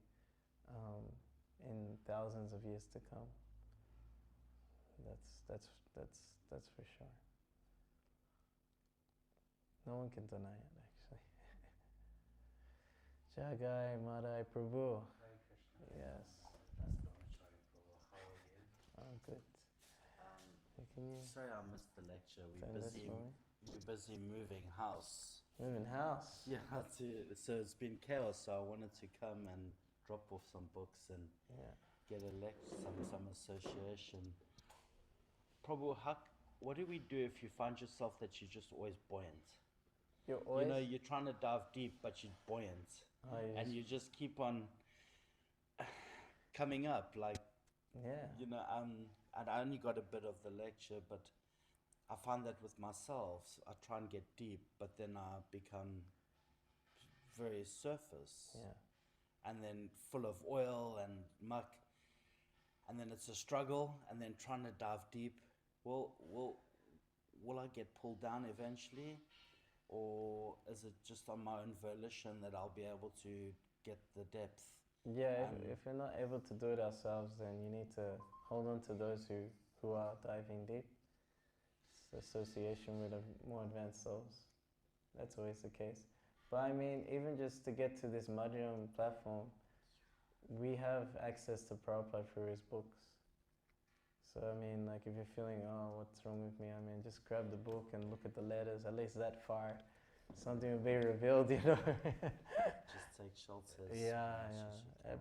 in thousands of years to come. That's for sure. No one can deny it, actually. Jagai Madai Prabhu.
Hare Krishna.
Yes.
That's the Acharya Prabhu. How are you?
Oh, good. Can you
Sorry I missed the lecture.
send this for me?
We're busy moving house.
Moving house?
Yeah, so it's been chaos. So I wanted to come and drop off some books and get a some association. Prabhu, what do we do if you find yourself that you're just always buoyant?
You're always...
you're trying to dive deep, but you're buoyant.
Oh,
And you just keep on coming up.
Yeah.
And I only got a bit of the lecture, but I find that with myself, I try and get deep, but then I become very surface.
Yeah.
And then full of oil and muck. And then it's a struggle, and then trying to dive deep. Will I get pulled down eventually? Or is it just on my own volition that I'll be able to get the depth?
Yeah, if we're not able to do it ourselves, then you need to hold on to those who are diving deep. It's association with more advanced souls. That's always the case. But I mean, even just to get to this Madhyam platform, we have access to Prabhupada through his books. So I mean, if you're feeling, what's wrong with me? I mean, just grab the book and look at the letters, at least that far. Something will be revealed,
Just take shelters.
Yeah.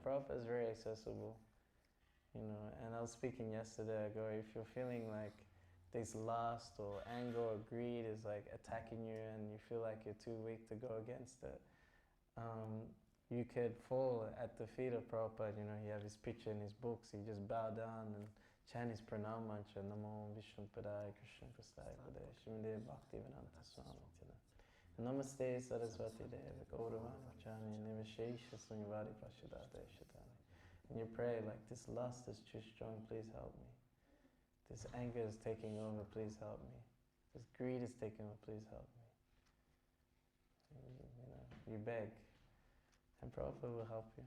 Prabhupada is very accessible, And I was speaking yesterday ago, if you're feeling like this lust or anger or greed is like attacking you and you feel like you're too weak to go against it, you could fall at the feet of Prabhupada. You know, he have his picture in his books. He just bow down and chant his pranam mantra, Namo Vishnu Padaya Krishna Prasthaya Padaya Shrimade Bhaktivedanta Swami Tina. Namaste Saraswati Deva Gauravani Chami Nivashesha Sunyavadi Prashadata Shatani. And you pray like, this lust is too strong, please help me. This anger is taking over, please help me. This greed is taking over, please help me. And you beg. And Prabhupada will help you.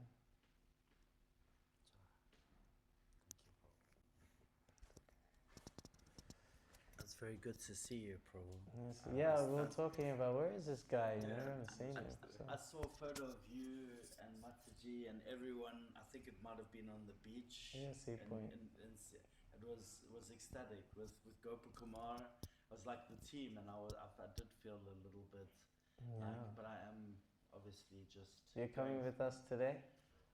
It's very good to see you, Prabhu.
Yes, yeah, we were talking about, where is this guy? You know, I haven't seen him. So.
I saw a photo of you and Mataji and everyone. I think it might have been on the beach.
Yeah, Sea Point.
It was ecstatic with Gopakumar. I was like the team, and I did feel a little bit but I am obviously just...
You're coming with us today?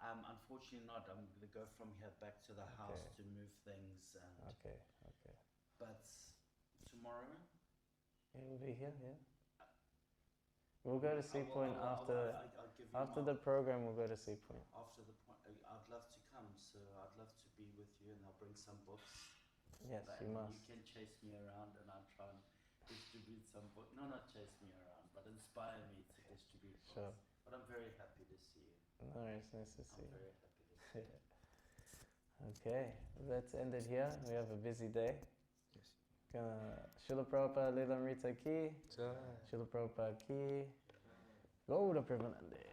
Unfortunately not. I'm going to go from here back to the house to move things. And
Okay.
But tomorrow...
Yeah, we'll be here, yeah. We'll go to Sea Point after the program. We'll go to Sea Point.
After the point, I'd love to come. So I'd love to be with you, and I'll bring some books.
Yes, you must.
You can chase me around, and I'll try and distribute some books. No, not chase me around, but inspire me to distribute books.
Sure.
But I'm very happy to see you.
Nice to see
I'm
you.
very happy to see you.
Okay, let's end it here. We have a busy day.
Yes.
Srila Prabhupada Lilamrita ki. Srila Prabhupada ki. Go to Premanande.